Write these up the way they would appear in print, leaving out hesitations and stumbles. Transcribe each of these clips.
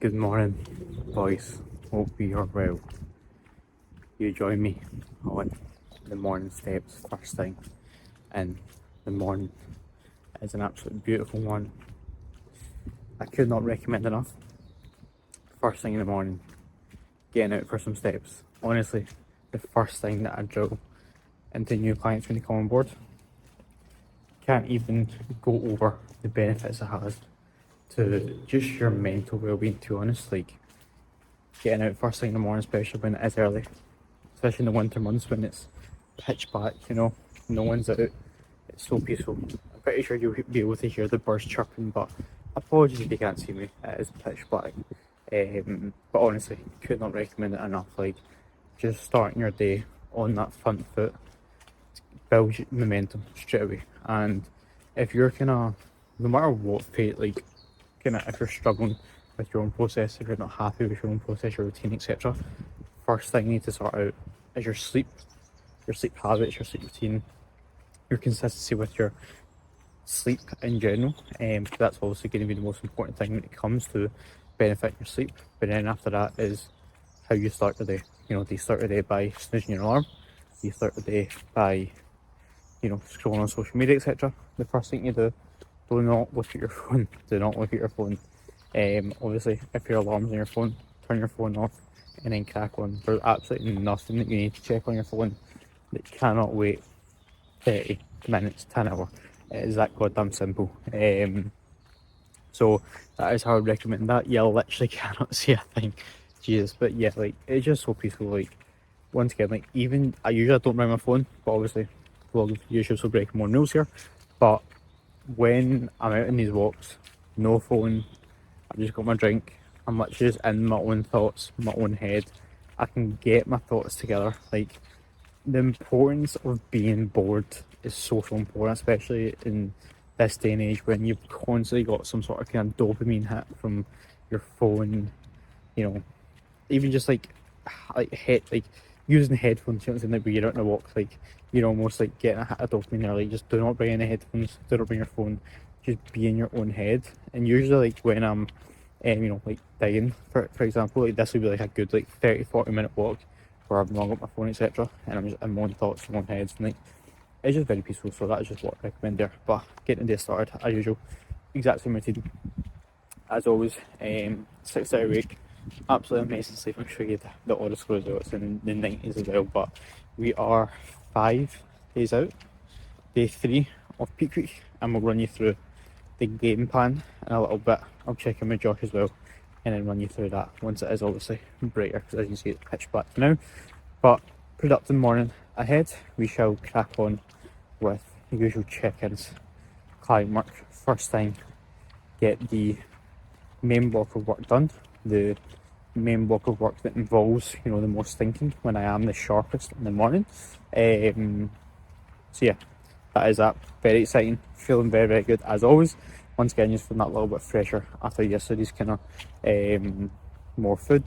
Good morning, boys. Hope you are well. You join me on the morning steps first thing in the morning. It's an absolutely beautiful one. I could not recommend enough. First thing in the morning, getting out for some steps. Honestly, the first thing that I drill into new clients when they come on board. Can't even go over the benefits it has to just your mental well-being, to be honest. Like, getting out first thing in the morning, especially when it is early, especially in the winter months when it's pitch black, no one's out. It's so peaceful. I'm pretty sure you'll be able to hear the birds chirping, but apologies if you can't see me. It is pitch black. But honestly, could not recommend it enough. Like, just starting your day on that front foot builds momentum straight away. And if you're no matter what fate, like, if you're struggling with your own process, if you're not happy with your own process, your routine, etc., first thing you need to sort out is your sleep habits, your sleep routine, your consistency with your sleep in general. That's obviously going to be the most important thing when it comes to benefiting your sleep. But then after that is how you start the day. Do you start the day by snoozing your alarm? Do you start the day by scrolling on social media, etc.? The first thing you do not look at your phone. Do not look at your phone. Obviously, if your alarm's on your phone, turn your phone off and then crack on. There's absolutely nothing that you need to check on your phone that cannot wait 30 minutes to an hour. It is that goddamn simple. So that is how I would recommend that. You literally cannot see a thing. Jesus, but yeah, like, it's just so peaceful. Like, once again, like, even I usually don't bring my phone, but obviously vlogging for YouTube, so breaking more rules here. But when I'm out in these walks, no phone, I've just got my drink, I'm literally just in my own thoughts, my own head. I can get my thoughts together. Like, the importance of being bored is so important, especially in this day and age when you've constantly got some sort of kind of dopamine hit from your phone, even just like using headphones, like when you're out on a walk, like, you're almost like getting a hit of dopamine. Or like, just do not bring any headphones, do not bring your phone, just be in your own head. And usually, like, when I'm like dying, for example, like, this would be like a good like 30-40 minute walk where I've not got my phone, etc., and I'm just in my own thoughts, my own heads, and like, it's just very peaceful. So that is just what I recommend there. But getting the day started as usual, exact same routine as always. 6 day a week, absolutely amazing sleep. I'm sure you get the auto score as well. It's in the 90s as well. But we are 5 days out, day 3 of peak week, and we'll run you through the game plan in a little bit. I'll check in with Josh as well, and then run you through that once it is obviously brighter, because as you can see it's pitch black now. But productive morning ahead. We shall crack on with the usual check-ins, client work. First thing, get the main block of work done. The main block of work that involves, the most thinking when I am the sharpest in the morning. So yeah, that is that. Very exciting. Feeling very, very good as always. Once again, just feeling that little bit fresher after yesterday's kind of more food,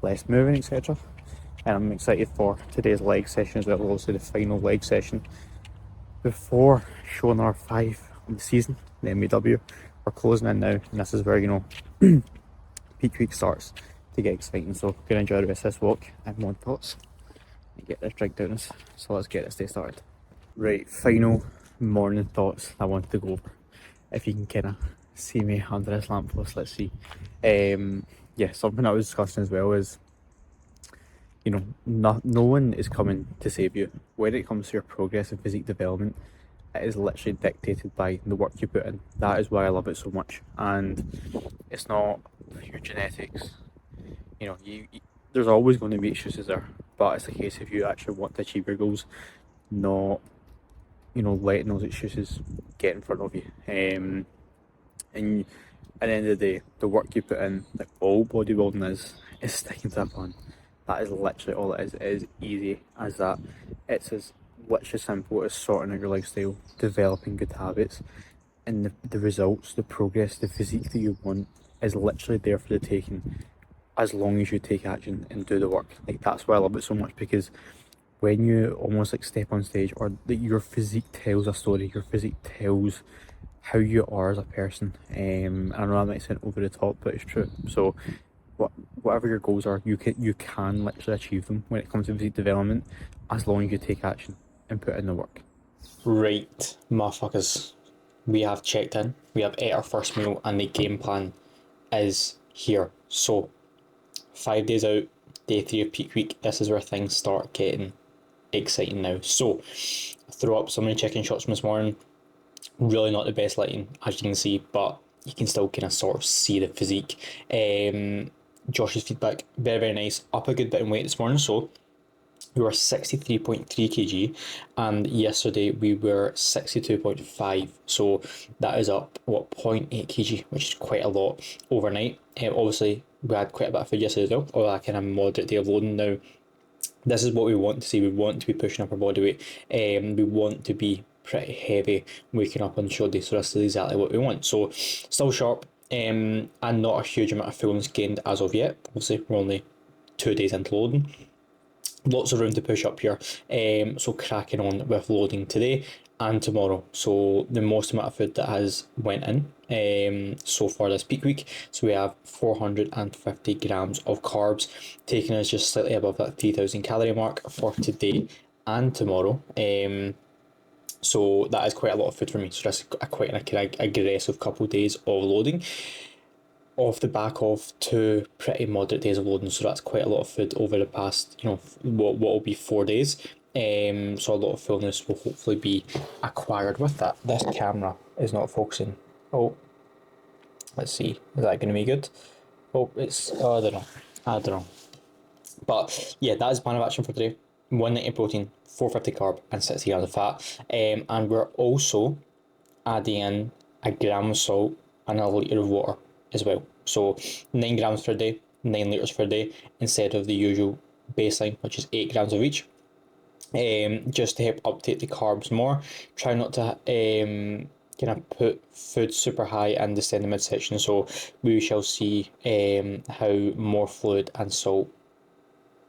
less moving, etc. And I'm excited for today's leg session as well. Also the final leg session before show number 5 of the season, the MBW. We're closing in now, and this is where peak week starts to get exciting. So gonna enjoy the rest of this walk and more thoughts and get this drink down us. So let's get this day started. Right, final morning thoughts I want to go over. If you can kind of see me under this lamppost, let's see. Yeah, something I was discussing as well is, no one is coming to save you. When it comes to your progress and physique development, it is literally dictated by the work you put in. That is why I love it so much. And it's not your genetics. There's always going to be excuses there, but it's a case if you actually want to achieve your goals, not letting those excuses get in front of you. And at the end of the day, the work you put in, like all bodybuilding is sticking to a plan. That is literally all it is. It is easy as that. It's as literally simple as sorting out your lifestyle, developing good habits, and the results, the progress, the physique that you want is literally there for the taking, as long as you take action and do the work. Like, that's why I love it so much, because when you almost like step on stage, or that your physique tells a story, your physique tells how you are as a person. I know that might sound over the top, but it's true. So whatever your goals are, you can literally achieve them when it comes to physique development, as long as you take action and put in the work. Right, motherfuckers. We have checked in, we have ate our first meal, and the game plan is here. So, 5 days out, day 3 of peak week, this is where things start getting exciting now. So, I threw up so many chicken shots from this morning. Really not the best lighting, as you can see, but you can still kind of sort of see the physique. Josh's feedback, very, very nice. Up a good bit in weight this morning, so we were 63.3 kg, and yesterday we were 62.5, so that is up, what, 0.8 kg, which is quite a lot overnight. Obviously, we had quite a bit of food yesterday as well, or that kind of moderate day of loading. Now, this is what we want to see. We want to be pushing up our body weight. We want to be pretty heavy waking up on show day, so that's exactly what we want. So, still sharp, and not a huge amount of fullness gained as of yet. Obviously, we're only 2 days into loading. Lots of room to push up here, so cracking on with loading today and tomorrow. So the most amount of food that has went in so far this peak week, so we have 450 grams of carbs, taking us just slightly above that 3,000 calorie mark for today and tomorrow. So that is quite a lot of food for me, so that's quite an aggressive couple of days of loading off the back of 2 pretty moderate days of loading, so that's quite a lot of food over the past, what will be 4 days. So a lot of fullness will hopefully be acquired with that. This camera is not focusing. Oh, let's see. Is that going to be good? Oh, I don't know. But yeah, that is plan of action for today. 190 protein, 450 carb, and 60 grams of fat. And we're also adding in a gram of salt and a litre of water as well. So 9 grams per day, 9 litres per day, instead of the usual baseline, which is 8 grams of each. Just to help uptake the carbs more. Try not to kind of put food super high and descend the midsection. So we shall see how more fluid and salt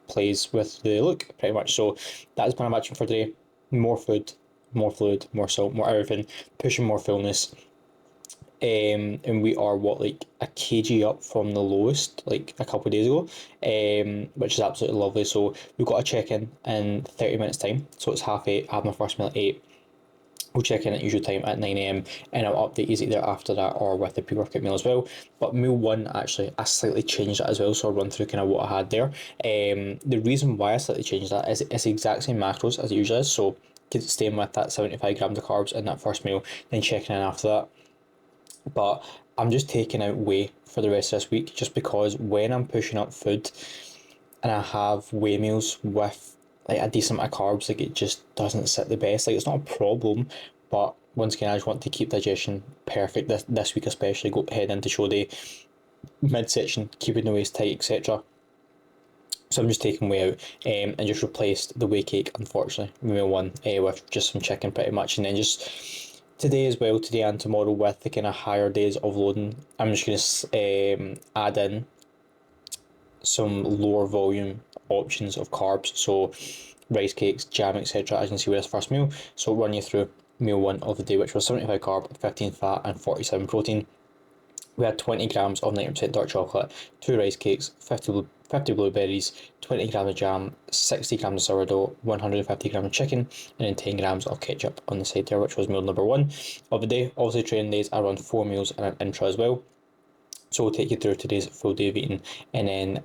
plays with the look, pretty much. So that is plan of action for today. More food, more fluid, more salt, more everything, pushing more fullness. And we are like a kg up from the lowest like a couple of days ago, which is absolutely lovely. So we've got a check-in in 30 minutes time, so it's 8:30. I have my first meal at 8. We'll check in at usual time at 9 a.m. and I'll update you either after that or with the pre-workout meal as well. But meal 1, actually, I slightly changed that as well, so I'll run through kind of what I had there. The reason why I slightly changed that is it's the exact same macros as it usually is, so staying with that 75 grams of carbs in that first meal, then checking in after that. But I'm just taking out whey for the rest of this week, just because when I'm pushing up food and I have whey meals with like a decent amount of carbs, like it just doesn't sit the best. Like it's not a problem, but once again, I just want to keep digestion perfect this week, especially go head into show day, midsection, keeping the waist tight, etc. So I'm just taking whey out and just replaced the whey cake, unfortunately, meal 1 with just some chicken pretty much, and then just today as well, today and tomorrow, with the kind of higher days of loading, I'm just going to add in some lower volume options of carbs, so rice cakes, jam, etc. as you can see with this first meal. So I'll run you through meal 1 of the day, which was 75 carb, 15 fat and 47 protein. We had 20 grams of 90% dark chocolate, 2 rice cakes, 50 blueberries, 20 grams of jam, 60 grams of sourdough, 150 grams of chicken, and then 10 grams of ketchup on the side there, which was meal number 1 of the day. Obviously, training days, I run 4 meals and an intro as well. So we'll take you through today's full day of eating, and then,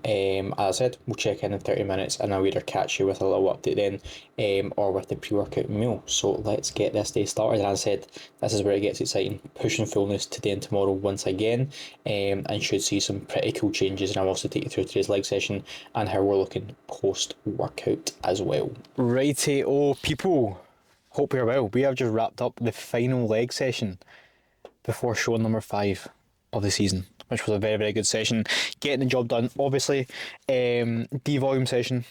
as I said, we'll check in 30 minutes, and I'll either catch you with a little update then, or with the pre-workout meal. So let's get this day started. And as I said, this is where it gets exciting. Pushing fullness today and tomorrow once again, and should see some pretty cool changes. And I'll also take you through today's leg session and how we're looking post-workout as well. Righty, people. Hope you're well. We have just wrapped up the final leg session before show number 5 of the season, which was a very, very good session. Getting the job done, obviously. D-volume session,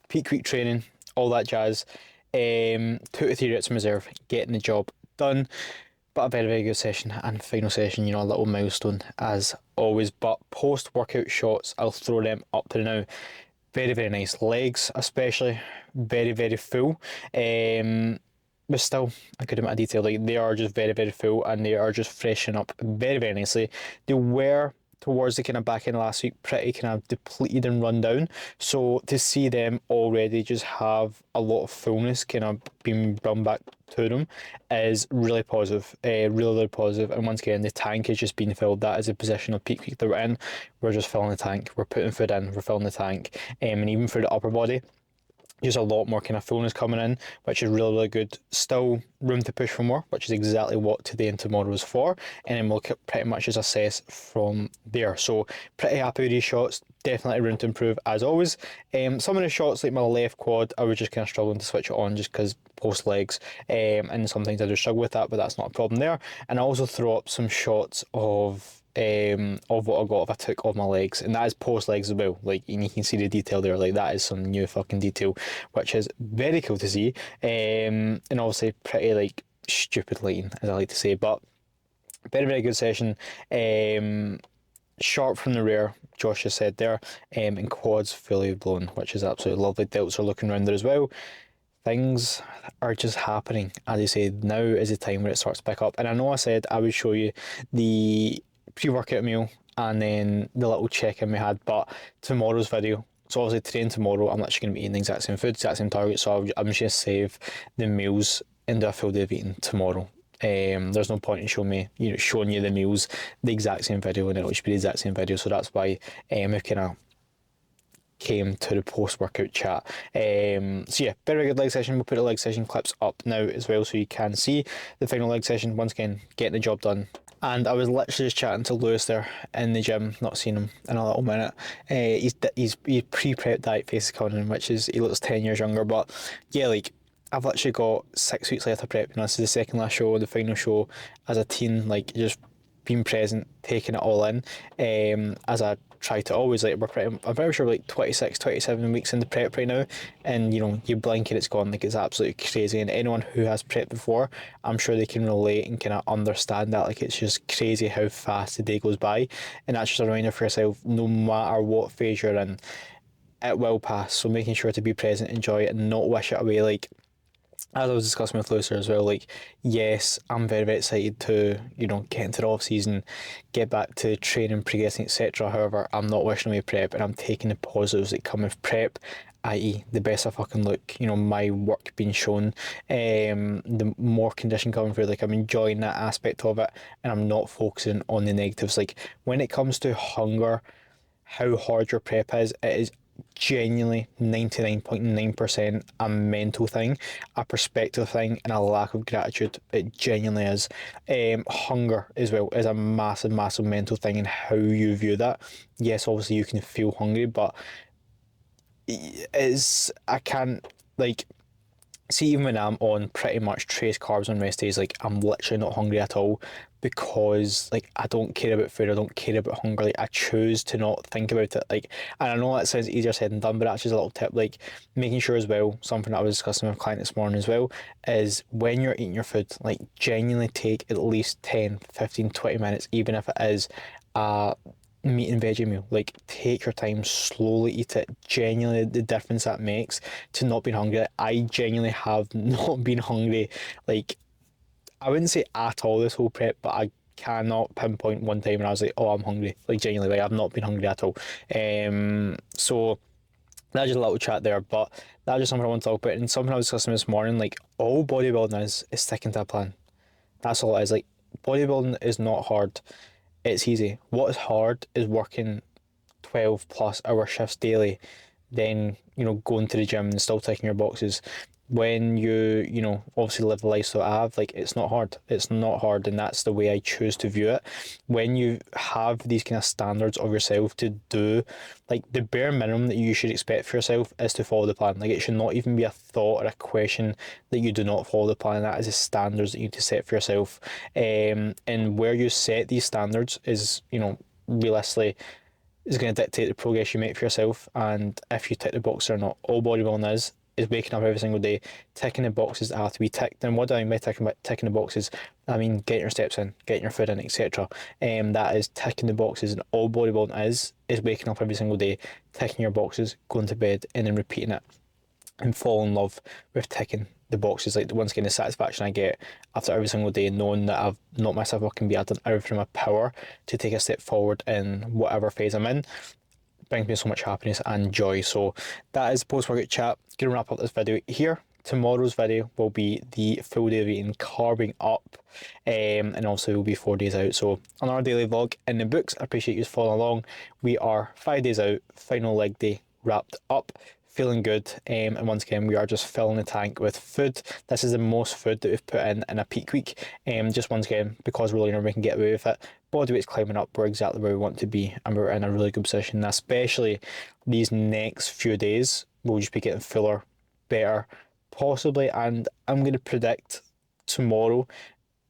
peak week training, all that jazz. 2 to 3 reps in reserve, getting the job done. But a very, very good session, and final session, a little milestone as always. But post-workout shots, I'll throw them up to now. Very, very nice. Legs especially, very, very full. but still a good amount of detail. Like, they are just very, very full, and they are just freshening up very, very nicely. They were towards the kind of back end last week pretty kind of depleted and run down. So to see them already just have a lot of fullness kind of being run back to them is really positive, really, really positive. And once again, the tank is just being filled. That is a position of peak week that we're in. We're just filling the tank. We're putting food in. We're filling the tank. And even for the upper body, there's a lot more kind of fullness coming in, which is really, really good. Still room to push for more, which is exactly what today and tomorrow is for. And then we'll pretty much just assess from there. So pretty happy with these shots. Definitely room to improve as always. Some of the shots, like my left quad, I was just kind of struggling to switch it on just because post legs. And sometimes I do struggle with that, but that's not a problem there. And I also throw up some shots of what I got if I took off my legs, and that is post legs as well. Like, and you can see the detail there. Like, that is some new fucking detail, which is very cool to see. And obviously pretty like stupid lighting, as I like to say, but very, very good session. Sharp from the rear, Josh just said there, and quads fully blown, which is absolutely lovely. Delts are looking around there as well. Things are just happening. As I say, now is the time where it starts to pick up. And I know I said I would show you the pre-workout meal and then the little check-in we had, but tomorrow's video, so obviously today and tomorrow, I'm literally going to be eating the exact same food, exact same target, so I'm just going to save the meals and do a full day of eating tomorrow. There's no point in showing you the meals, the exact same video, and it'll just be the exact same video. So that's why we've kind of came to the post-workout chat. So yeah, very good leg session. We'll put the leg session clips up now as well, so you can see the final leg session. Once again, getting the job done. And I was literally just chatting to Lewis there in the gym, not seen him in a little minute. He's pre-prep diet face coming in, which is, he looks 10 years younger. But yeah, like, I've literally got 6 weeks left of prep. You know, this is the second last show, the final show as a teen. Like, just being present, taking it all in. As I try to always, like, I'm very sure like 26, 27 weeks into prep right now, and you know, you blink and it's gone. Like, it's absolutely crazy. And anyone who has prepped before, I'm sure they can relate and kind of understand that. Like, it's just crazy how fast the day goes by, and that's just a reminder for yourself. No matter what phase you're in, it will pass. So making sure to be present, enjoy it, and not wish it away. Like, as I was discussing with Lucer as well, like, yes, I'm very, very excited to, you know, get into the off season, get back to training, progressing, etc. However, I'm not wishing away prep, and I'm taking the positives that come with prep, i.e. the best I fucking look, you know, my work being shown, the more condition coming through. Like, I'm enjoying that aspect of it, and I'm not focusing on the negatives. Like, when it comes to hunger, how hard your prep is, it is genuinely 99.9% a mental thing, a perspective thing, and a lack of gratitude. It genuinely is. Hunger as well is a massive, massive mental thing in how you view that. Yes, obviously you can feel hungry, but I can't, like, see, even when I'm on pretty much trace carbs on rest days, like, I'm literally not hungry at all, because like, I don't care about food, I don't care about hunger. Like, I choose to not think about it. Like, and I know that sounds easier said than done, but that's just a little tip. Like, making sure as well, something that I was discussing with a client this morning as well, is when you're eating your food, like, genuinely take at least 10, 15, 20 minutes, even if it is a meat and veggie meal. Like, take your time, slowly eat it. Genuinely, the difference that makes to not being hungry. I genuinely have not been hungry, like, I wouldn't say at all this whole prep, but I cannot pinpoint one time when I was like, oh, I'm hungry. Like, genuinely, like, I've not been hungry at all. So that's just a little chat there, but that's just something I want to talk about. And something I was discussing this morning, like, all bodybuilding is sticking to a plan. That's all it is. Like, bodybuilding is not hard, it's easy. What is hard is working 12 plus hour shifts daily, then, you know, going to the gym and still ticking your boxes. When you know, obviously live the lifestyle I have, like, it's not hard. It's not hard, and that's the way I choose to view it. When you have these kind of standards of yourself to do, like, the bare minimum that you should expect for yourself is to follow the plan. Like, it should not even be a thought or a question that you do not follow the plan. That is the standards that you need to set for yourself. And where you set these standards is, you know, realistically, is going to dictate the progress you make for yourself, and if you tick the box or not. All bodybuilding is waking up every single day, ticking the boxes that have to be ticked. And what do I mean by ticking the boxes? I mean getting your steps in, getting your food in, etc. That is ticking the boxes, and all bodybuilding is waking up every single day, ticking your boxes, going to bed, and then repeating it, and fall in love with ticking the boxes. Like, once again, the satisfaction I get after every single day, knowing that I've knocked myself up and be, I've done everything in my power to take a step forward in whatever phase I'm in, brings me so much happiness and joy. So that is the post-workout chat. Gonna wrap up this video here. Tomorrow's video will be the full day of eating, carbing up, and also will be 4 days out. So another daily vlog in the books. I appreciate you following along. We are 5 days out, final leg day wrapped up, feeling good, and once again we are just filling the tank with food. This is the most food that we've put in a peak week, just once again because we're learning we can get away with it. Body weight's climbing up, we're exactly where we want to be, and we're in a really good position, especially these next few days. We'll just be getting fuller, better, possibly, and I'm going to predict tomorrow,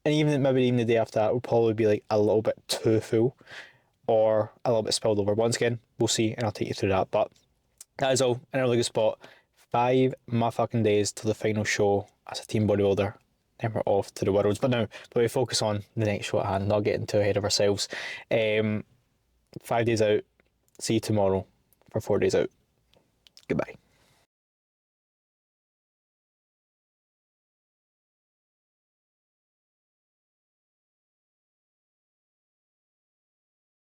and maybe even the day after that, will probably be like a little bit too full or a little bit spilled over. Once again, we'll see, and I'll take you through that. But that is all in a really good spot. 5 motherfucking days to the final show as a team bodybuilder. Then we're off to the Worlds. But we focus on the next show at hand, not getting too ahead of ourselves. 5 days out. See you tomorrow for 4 days out. Goodbye.